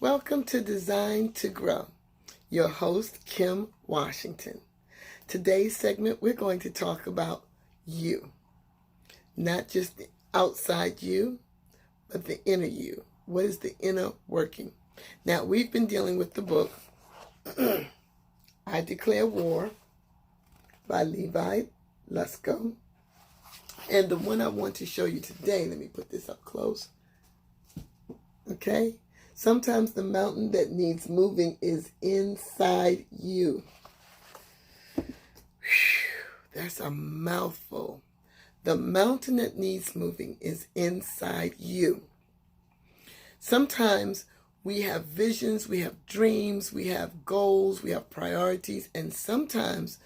Welcome to Design to Grow. Your host, Kim Washington. Today's segment, we're going to talk about you. Not just the outside you, but the inner you. What is the inner working? Now, we've been dealing with the book, I Declare War by Levi Lusko. And the one I want to show you today, let me put this up close. Okay? Sometimes the mountain that needs moving is inside you. Whew, that's a mouthful. The mountain that needs moving is inside you. Sometimes we have visions, we have dreams, we have goals, we have priorities, and sometimes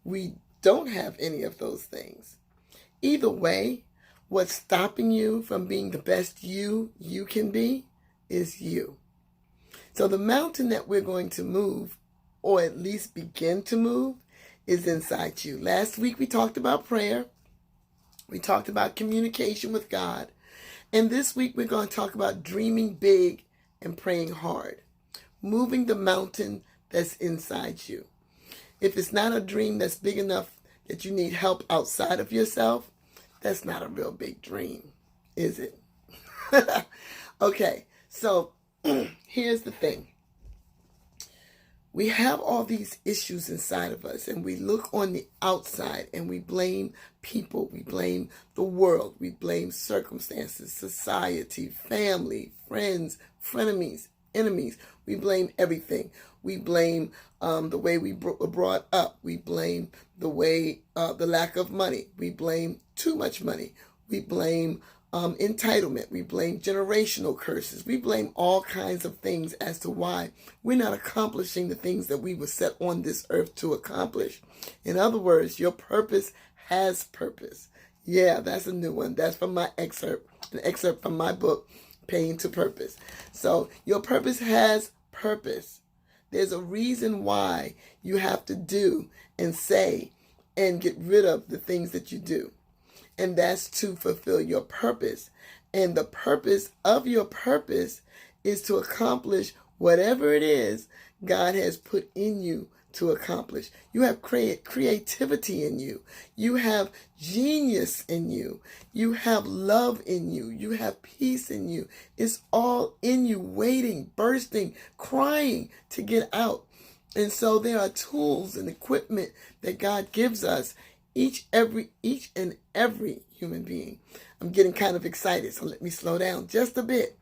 we don't have any of those things. Either way, what's stopping you from being the best you can be is you. So the mountain that we're going to move, or at least begin to move, is inside you. Last week we talked about prayer. We talked about communication with God. And this week we're going to talk about dreaming big and praying hard. Moving the mountain that's inside you. If it's not a dream that's big enough that you need help outside of yourself, that's not a real big dream, is it? Okay, so here's the thing. We have all these issues inside of us, and we look on the outside and we blame people, we blame the world, we blame circumstances, society, family, friends, frenemies, enemies. We blame everything. We blame the way we were brought up. We blame the way, the lack of money. We blame too much money. We blame entitlement. We blame generational curses. We blame all kinds of things as to why we're not accomplishing the things that we were set on this earth to accomplish. In other words, your purpose has purpose. Yeah, that's a new one. That's from my excerpt, an excerpt from my book, Pain to Purpose. So your purpose has purpose. There's a reason why you have to do and say and get rid of the things that you do. And that's to fulfill your purpose. And the purpose of your purpose is to accomplish whatever it is God has put in you to accomplish. You have creativity in you. You have genius in you. You have love in you. You have peace in you. It's all in you, waiting, bursting, crying to get out. And so there are tools and equipment that God gives us, each and every human being. I'm getting kind of excited, so let me slow down just a bit.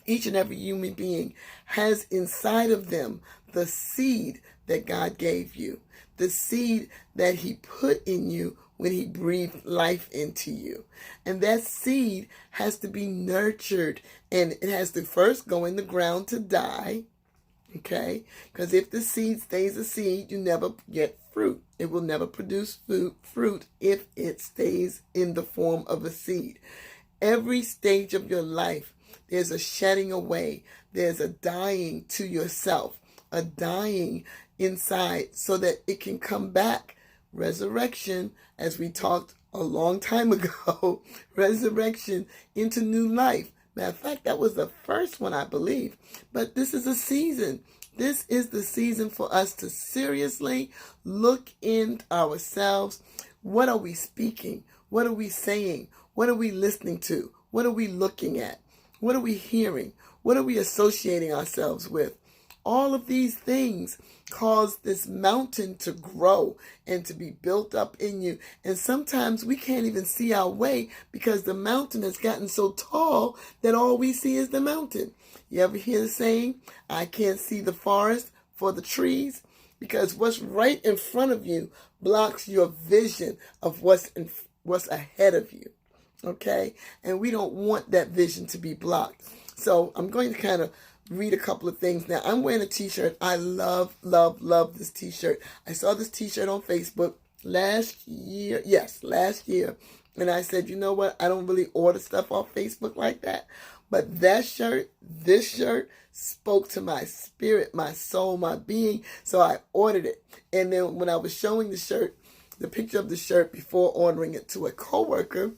Each and every human being has inside of them the seed that God gave you, the seed that He put in you when He breathed life into you. And that seed has to be nurtured, and it has to first go in the ground to die. Okay? Because if the seed stays a seed, you never get fruit. It will never produce fruit if it stays in the form of a seed. Every stage of your life, there's a shedding away. There's a dying to yourself, a dying inside so that it can come back. Resurrection, as we talked a long time ago, resurrection into new life. Matter of fact, that was the first one, I believe. But this is a season. This is the season for us to seriously look in ourselves. What are we speaking? What are we saying? What are we listening to? What are we looking at? What are we hearing? What are we associating ourselves with? All of these things cause this mountain to grow and to be built up in you. And sometimes we can't even see our way because the mountain has gotten so tall that all we see is the mountain. You ever hear the saying, I can't see the forest for the trees? Because what's right in front of you blocks your vision of what's ahead of you. Okay? And we don't want that vision to be blocked. So I'm going to kind of read a couple of things. Now, I'm wearing a t-shirt. I love, love, love this t-shirt. I saw this t-shirt on Facebook last year. Yes, last year. And I said, you know what? I don't really order stuff off Facebook like that. But that shirt, this shirt, spoke to my spirit, my soul, my being. So I ordered it. And then when I was showing the shirt, the picture of the shirt before ordering it to a coworker,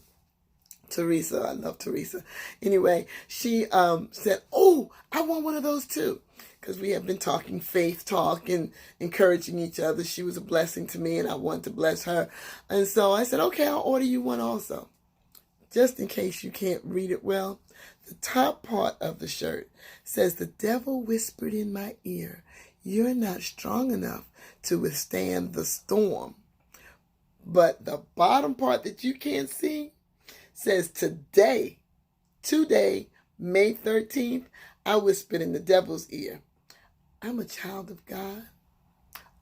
Teresa, I love Teresa. Anyway, she said, oh, I want one of those too. Because we have been talking faith talk and encouraging each other. She was a blessing to me and I wanted to bless her. And so I said, okay, I'll order you one also. Just in case you can't read it well, the top part of the shirt says, the devil whispered in my ear, you're not strong enough to withstand the storm. But the bottom part that you can't see says, today, May 13th, I whispered in the devil's ear, I'm a child of God,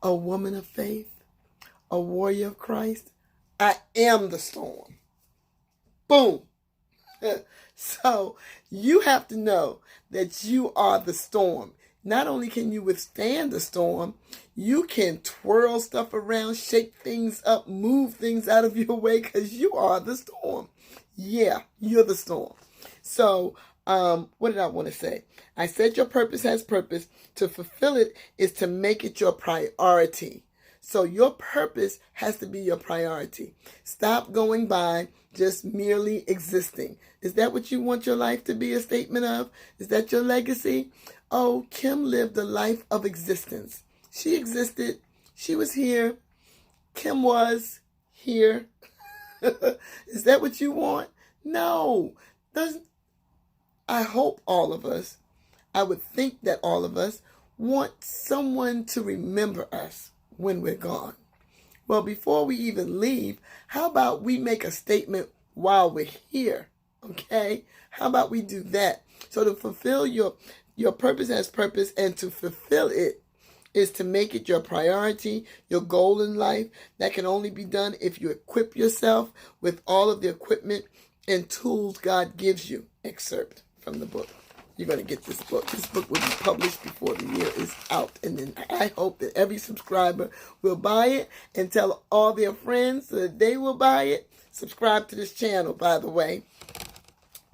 a woman of faith, a warrior of Christ. I am the storm. Boom. So you have to know that you are the storm. Not only can you withstand the storm, you can twirl stuff around, shake things up, move things out of your way because you are the storm. Yeah, you're the storm. So what did I want to say? I said your purpose has purpose. To fulfill it is to make it your priority. So your purpose has to be your priority. Stop going by just merely existing. Is that what you want your life to be a statement of? Is that your legacy? Oh, Kim lived a life of existence. She existed. She was here. Kim was here. Is that what you want? No. I hope all of us, I would think that all of us want someone to remember us when we're gone. Well, before we even leave, how about we make a statement while we're here? Okay? How about we do that? So to fulfill your purpose has purpose, and to fulfill it is to make it your priority, your goal in life. That can only be done if you equip yourself with all of the equipment and tools God gives you. Excerpt from the book. You're going to get this book. This book will be published before the year is out. And then I hope that every subscriber will buy it and tell all their friends so that they will buy it. Subscribe to this channel, by the way.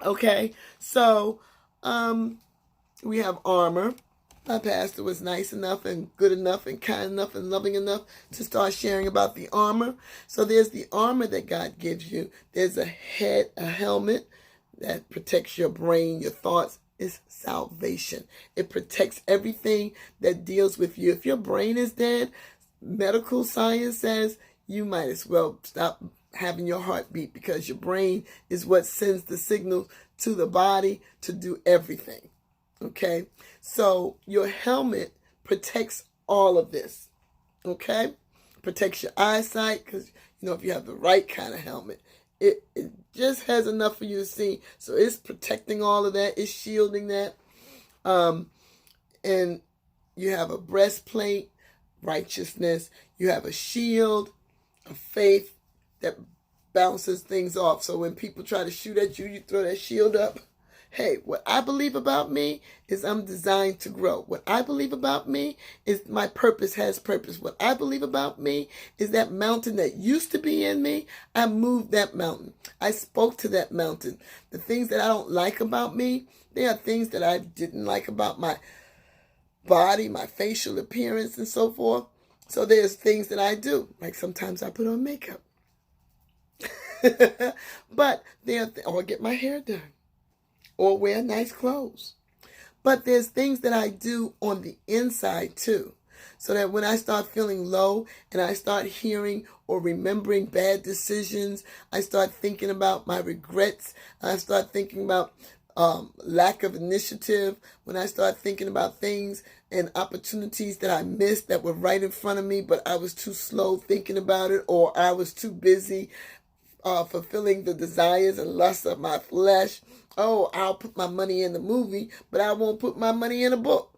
Okay, so we have armor. My pastor was nice enough and good enough and kind enough and loving enough to start sharing about the armor. So there's the armor that God gives you. There's a helmet that protects your brain, your thoughts. Is salvation. It protects everything that deals with you. If your brain is dead, medical science says you might as well stop having your heart beat, because your brain is what sends the signals to the body to do everything. Okay? So your helmet protects all of this. Okay? Protects your eyesight, because if you have the right kind of helmet, it just has enough for you to see. So it's protecting all of that. It's shielding that. And you have a breastplate, righteousness. You have a shield, a faith that bounces things off. So when people try to shoot at you, you throw that shield up. Hey, what I believe about me is I'm designed to grow. What I believe about me is my purpose has purpose. What I believe about me is that mountain that used to be in me, I moved that mountain. I spoke to that mountain. The things that I don't like about me, they are things that I didn't like about my body, my facial appearance, and so forth. So there's things that I do. Like sometimes I put on makeup. But or get my hair done. Or wear nice clothes. But there's things that I do on the inside too. So that when I start feeling low and I start hearing or remembering bad decisions, I start thinking about my regrets. I start thinking about lack of initiative. When I start thinking about things and opportunities that I missed that were right in front of me, but I was too slow thinking about it, or I was too busy fulfilling the desires and lusts of my flesh. Oh, I'll put my money in the movie, but I won't put my money in a book.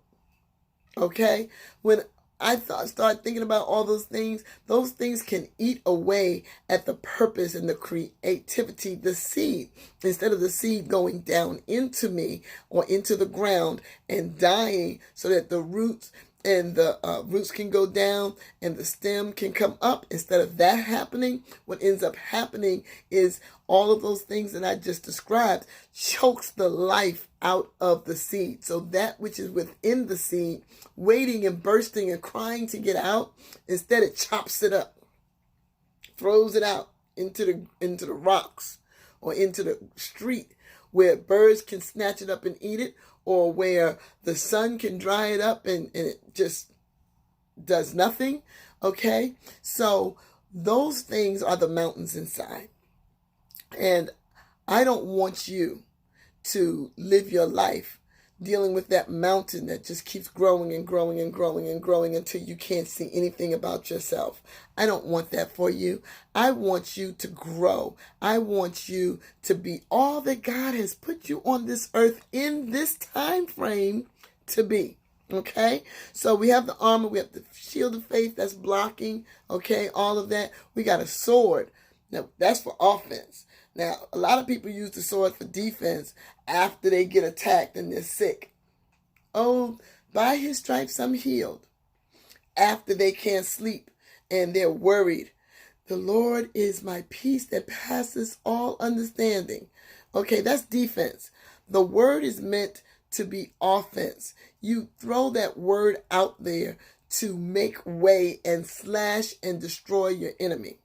Okay? When I start thinking about all those things can eat away at the purpose and the creativity, the seed. Instead of the seed going down into me or into the ground and dying so that the roots and the roots can go down and the stem can come up. Instead of that happening, what ends up happening is all of those things that I just described chokes the life out of the seed. So that which is within the seed, waiting and bursting and crying to get out, instead it chops it up, throws it out into the rocks or into the street where birds can snatch it up and eat it, or where the sun can dry it up and it just does nothing. Okay, so those things are the mountains inside. And I don't want you to live your life dealing with that mountain that just keeps growing and growing and growing and growing until you can't see anything about yourself. I don't want that for you. I want you to grow. I want you to be all that God has put you on this earth in this time frame to be. Okay, so we have the armor, we have the shield of faith that's blocking, okay, all of that. We got a sword. Now, that's for offense. Now, a lot of people use the sword for defense after they get attacked and they're sick. Oh, by his stripes I'm healed. After they can't sleep and they're worried. The Lord is my peace that passes all understanding. Okay, that's defense. The word is meant to be offense. You throw that word out there to make way and slash and destroy your enemy.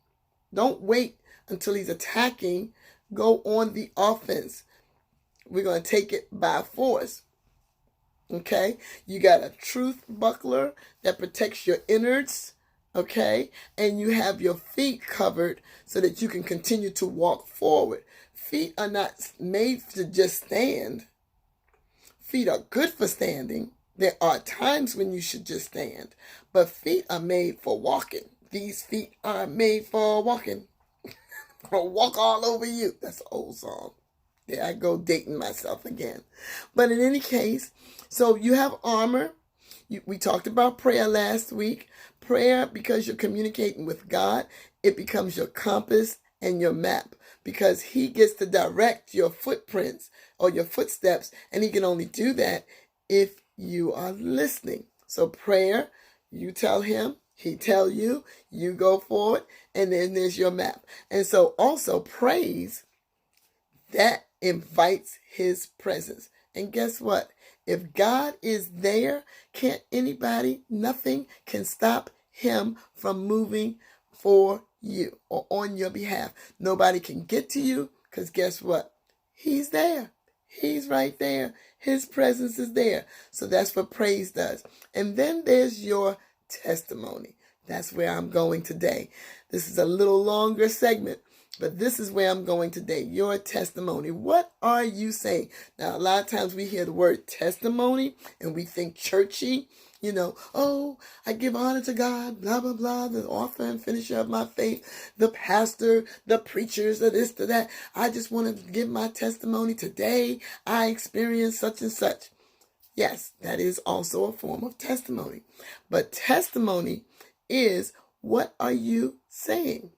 Don't wait until he's attacking. Go on the offense. We're going to take it by force. Okay? You got a truth buckler that protects your innards. Okay? And you have your feet covered so that you can continue to walk forward. Feet are not made to just stand. Feet are good for standing. There are times when you should just stand. But feet are made for walking. These feet are made for walking. I'm going to walk all over you. That's an old song. There I go dating myself again. But in any case, so you have armor. We talked about prayer last week. Prayer, because you're communicating with God, it becomes your compass and your map, because he gets to direct your footprints or your footsteps, and he can only do that if you are listening. So prayer, you tell him, he tell you, you go forward, and then there's your map. And so also praise, that invites his presence. And guess what? If God is there, can't anybody, nothing can stop him from moving for you or on your behalf. Nobody can get to you, because guess what? He's there. He's right there. His presence is there. So that's what praise does. And then there's your testimony. That's where I'm going today. This is a little longer segment, but this is where I'm going today. Your testimony. What are you saying? Now, a lot of times we hear the word testimony and we think churchy. You know, oh, I give honor to God, blah, blah, blah, the author and finisher of my faith, the pastor, the preachers, the this, the that. I just want to give my testimony today. I experienced such and such. Yes, that is also a form of testimony. But testimony is, what are you saying?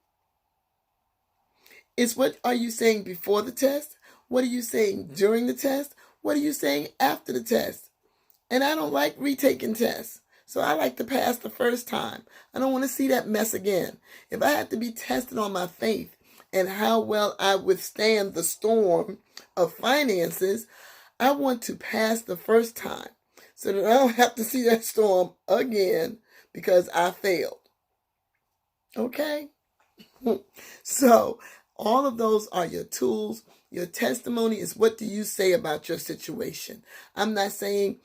It's what are you saying before the test? What are you saying during the test? What are you saying after the test? And I don't like retaking tests. So I like to pass the first time. I don't want to see that mess again. If I have to be tested on my faith and how well I withstand the storm of finances, I want to pass the first time so that I don't have to see that storm again because I failed. Okay? So all of those are your tools. Your testimony is, what do you say about your situation? I'm not saying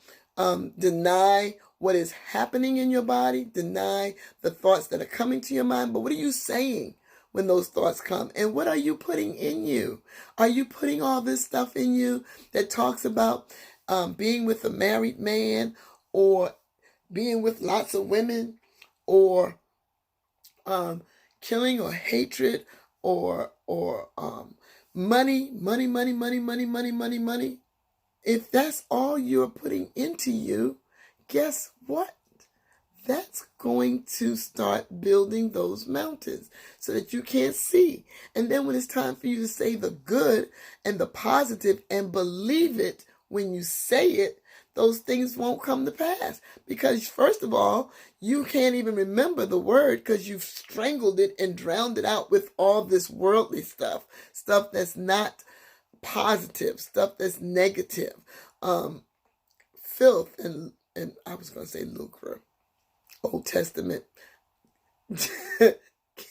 deny what is happening in your body, deny the thoughts that are coming to your mind, but what are you saying when those thoughts come? And what are you putting in you? Are you putting all this stuff in you that talks about being with a married man, or being with lots of women, or killing, or hatred, or money? If that's all you're putting into you, guess what? That's going to start building those mountains so that you can't see. And then when it's time for you to say the good and the positive and believe it when you say it, those things won't come to pass. Because first of all, you can't even remember the word because you've strangled it and drowned it out with all this worldly stuff that's not positive, stuff that's negative, filth, and I was going to say lucre, Old Testament,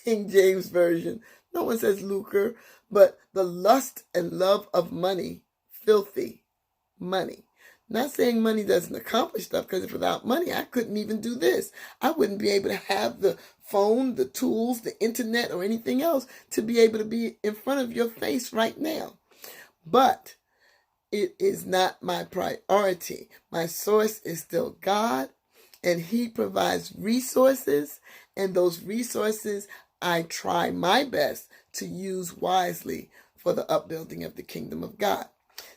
King James Version. No one says lucre, but the lust and love of money filthy money. Not saying money doesn't accomplish stuff, because without money, I couldn't even do this. I wouldn't be able to have the phone, the tools, the internet, or anything else to be able to be in front of your face right now. But it is not my priority. My source is still God, and He provides resources, and those resources I try my best to use wisely for the upbuilding of the kingdom of God.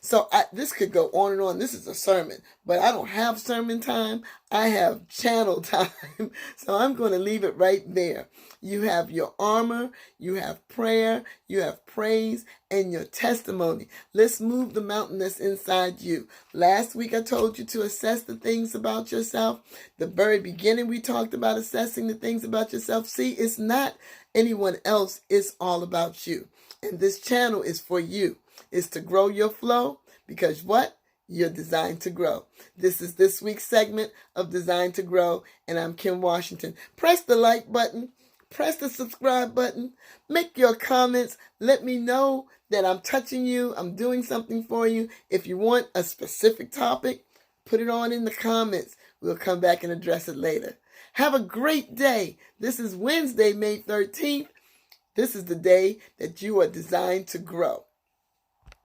So this could go on and on. This is a sermon, but I don't have sermon time. I have channel time. So I'm going to leave it right there. You have your armor, you have prayer, you have praise, and your testimony. Let's move the mountain that's inside you. Last week I told you to assess the things about yourself. The very beginning we talked about assessing the things about yourself. See, it's not anyone else. It's all about you. And this channel is for you. It's to grow your flow, because what? You're designed to grow. This is this week's segment of Designed to Grow, and I'm Kim Washington. Press the like button. Press the subscribe button. Make your comments. Let me know that I'm touching you. I'm doing something for you. If you want a specific topic, put it on in the comments. We'll come back and address it later. Have a great day. This is Wednesday, May 13th. This is the day that you are designed to grow.